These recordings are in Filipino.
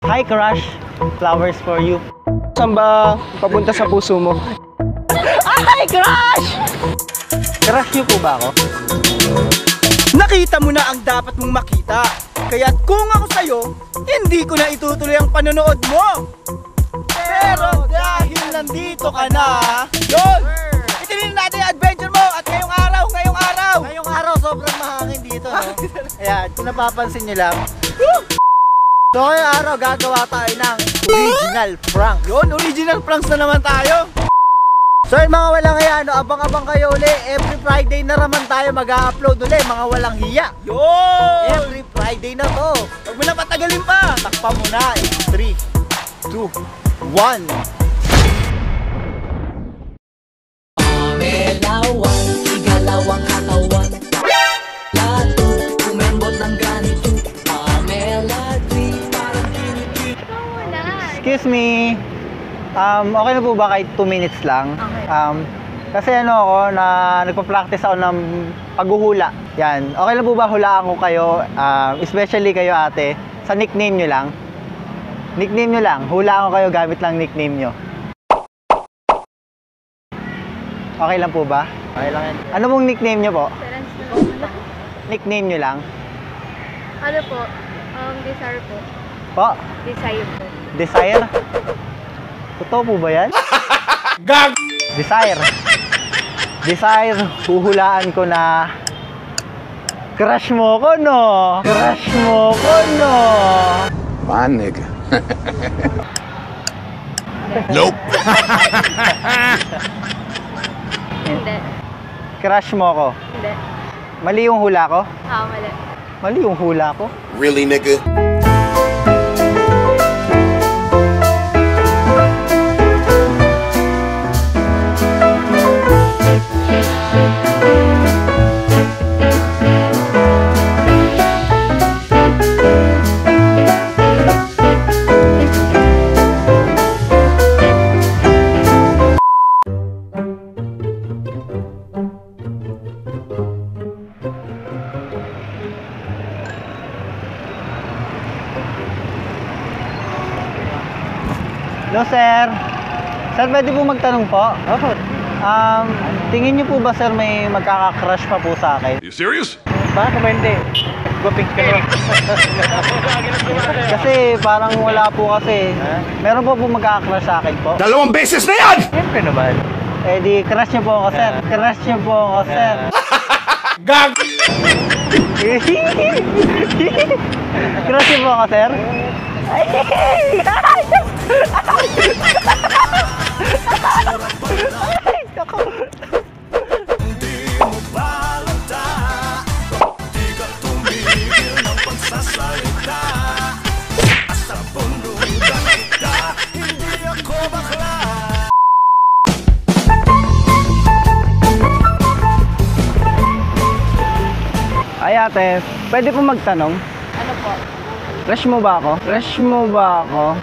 Hi, crush. Flowers for you. Saan ba papunta sa puso mo? Ay, crush! Crush niyo po ba ako? Nakita mo na ang dapat mong makita. Kaya't kung ako sa'yo, hindi ko na itutuloy ang panonood mo. Pero dahil nandito ka na, yun! Itinin natin yung adventure mo at ngayong araw. Ngayong araw, sobrang mahangin dito, no? Ayan, kung napapansin nyo lang. So, ngayong araw, gagawa tayo ng original prank. Yun, original pranks na naman tayo. So, yung mga walang hiya, no, abang-abang kayo uli. Every Friday na naman tayo mag-upload uli, mga walang hiya. Yun! Every Friday na to. Huwag mo na patagalin pa. Takpa mo na. 3, 2, 1. Melawan, igalawang katawan. Lato, kumembot ng ganito. Melody, parang kinipit. Excuse me. Okay na po ba kahit 2 minutes lang? Okay. Kasi ano ako, nagpa-practice ako ng paghuhula. Yan. Okay na po ba hulaan ko kayo, especially kayo ate, sa nickname nyo lang? Nickname nyo lang. Hulaan ko kayo gamit lang nickname nyo. Okay lang po ba? Okay lang yan. Ano pong nickname nyo po? Nickname nyo lang? Ano po? Desire po. Po? Desire po. Desire? Totoo po ba yan? Gag! Desire. Desire, huhulaan ko na crush mo ko, no? Crush mo ko, no? My nigga. Nope. Hindi. Crush mo ko. Hindi. Mali yung hula ko? Mali. Mali yung hula ko? Really, nigga? Hello, sir. Sir, pwede po magtanong po? Opo. Tingin niyo po ba, sir, may magkaka-crush pa po sa akin? You serious? Baka ba hindi? Guping ka naman. Kasi parang wala po kasi. Meron po po magkaka-crush sa akin po? 2 beses na yan! Siyempre naman. Eh di, crush niyo po ako, sir. Crush niyo po ako, sir. Gag! Crush niyo po ako, sir. Ay ate, pwede po magtanong? Ano po? Crush mo ba ako? Crush mo ba ako?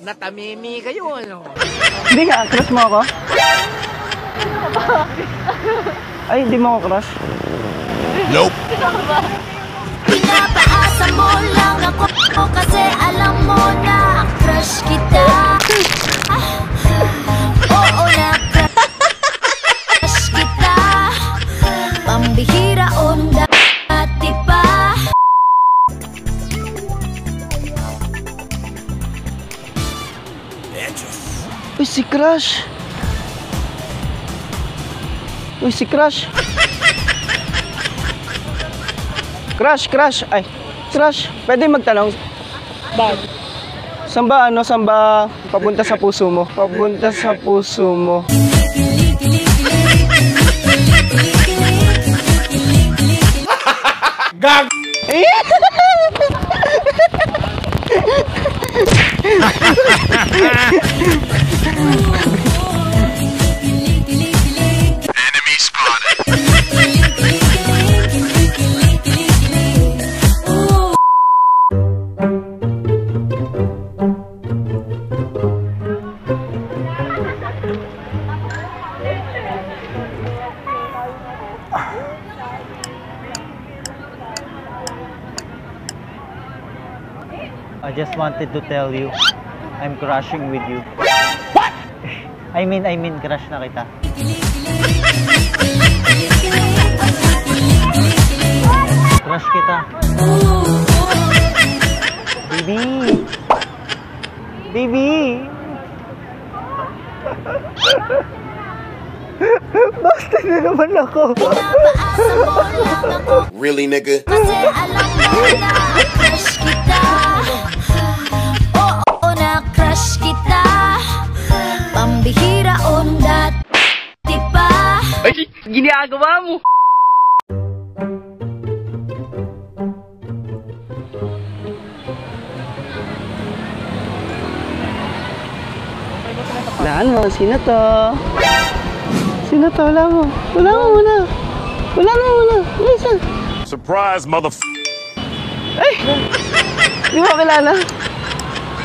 Natamimi kayo, ano? Hindi nga, crush mo ako? Ay, hindi mo ako crush? Nope. Pinapaasa mo lang ako kasi alam mo na crush kita. Oo na crush kita. Pambihira on dati pa. Uy, si Crush! Uy, si Crush! Crush! Ay, Crush, pwede magtanong? Bakit? Saan ba papunta sa puso mo? Papunta sa puso mo. Gag! Enemy spotted. I just wanted to tell you, I'm crushing with you. What? I mean, crush na kita. Crush kita. Baby! Baby! Basta na naman ako. Pinapaasa mo lang ako Really, nigga? kasi alam mo na crush kita. Oo, na crush kita. Pambihira o dati pa. Ginagawa mo! Laan mo, sino to? Sino to? Wala mo. Wala mo muna. Wala mo muna. Listen. Surprise, Ay! Di mo kilala?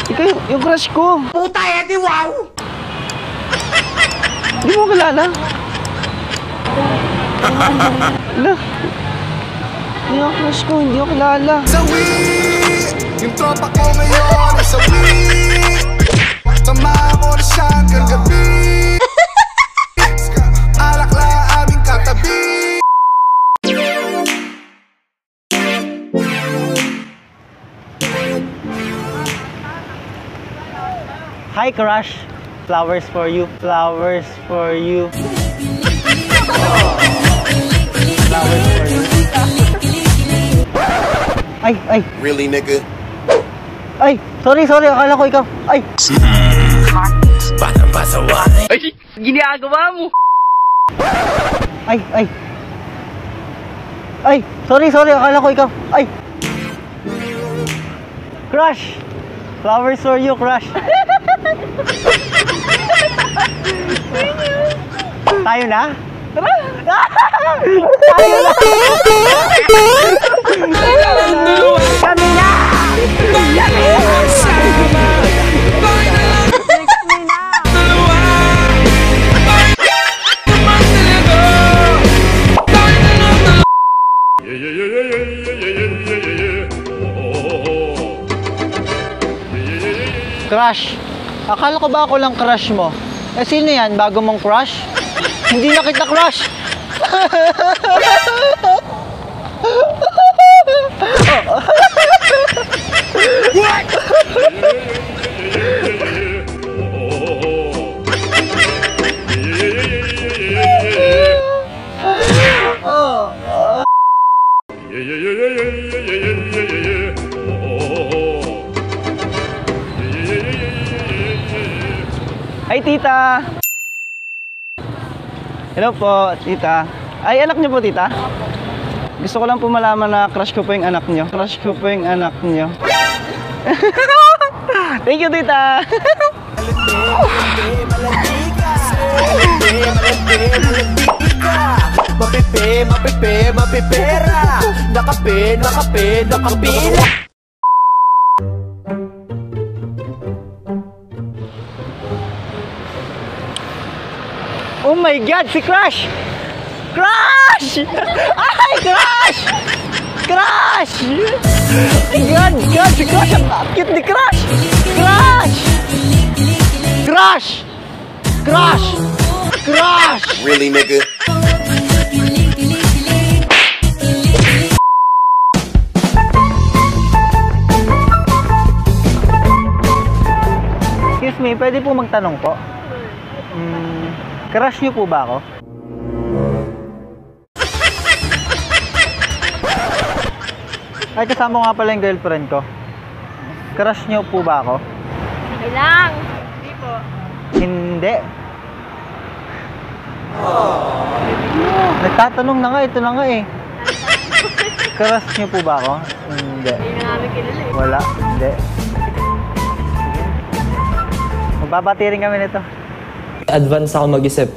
Ikaw yung crush ko. Puta yan, di wow! Di mo kilala? Wala. Hindi yung crush ko. Hindi ko kilala. Sawi, yung tropa ko ngayon ay sawi. Sama mo na siya hanggang gabi. Alak lang aming katabi. Hi, crush. Flowers for you. Flowers for you. Flowers for you. Ay! Really, nigga? Ay! Sorry. Akala ko ikaw. Ay! Ginagawa mo! Ay! Sorry. Akala ko ikaw. Ay! Crush! Flowers for you, crush. Tayo na? Tara! Tayo na! Kami na! Crush. Akala ko ba ako lang crush mo? Eh, sino yan? Bago mong crush? Hindi na kita crush! Hi, tita! Hello po, tita. Ay, anak niyo po, tita? Gusto ko lang po malaman na crush ko po yung anak niyo. Crush ko po yung anak niyo. Thank you, tita! Mapipera! Nakapila! Oh my God! Si Crush! Crush! Ay! Crush! Crush! God! Si Crush! Ang cute ni Crush! Crush! Really, nigga? Excuse me, pwede po magtanong po? Crush niyo po ba ako? Ay, kasama ko nga pala yung girlfriend ko. Crush niyo po ba ako? Sige lang. Hindi po. Hindi. Nagtatanong na nga, ito na nga eh. Crush niyo po ba ako? Hindi. Hindi na namin kilala eh. Wala, hindi. Magbabati rin kami nito. Advance ako mag-isip.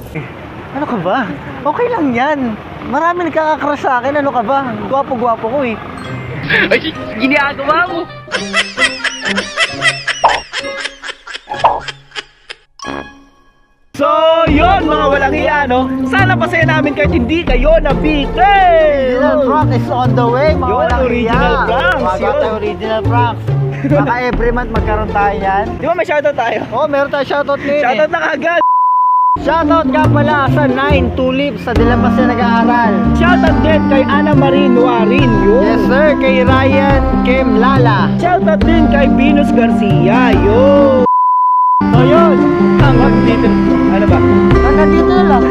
Ano ka ba? Okay lang yan. Marami nagkaka-crush sa akin. Ano ka ba? Gwapo-gwapo ko eh. Ay, ginagawa mo! So, Yun mga walang hiya, no? Sana pasaya namin kahit hindi kayo nabitin! Original prank is on the way, mga Yun, walang original hiya. pranks, Mga yun. tayo original pranks. Baka every month magkaroon tayo yan. Di ba may shoutout tayo? Oh, meron tayo shoutout ngayon Shoutout na kagad! Shoutout nga pala sa 9 Tulips sa Dilamas na nag-aaral. Shoutout din kay Ana Marie Nuarin, yun! Yes sir, kay Ryan Kim Lala. Shoutout din kay Venus Garcia, yun! So yun, Hanggang dito, ano ba? hanggang dito na lang.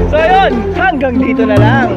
So yun, hanggang dito na lang.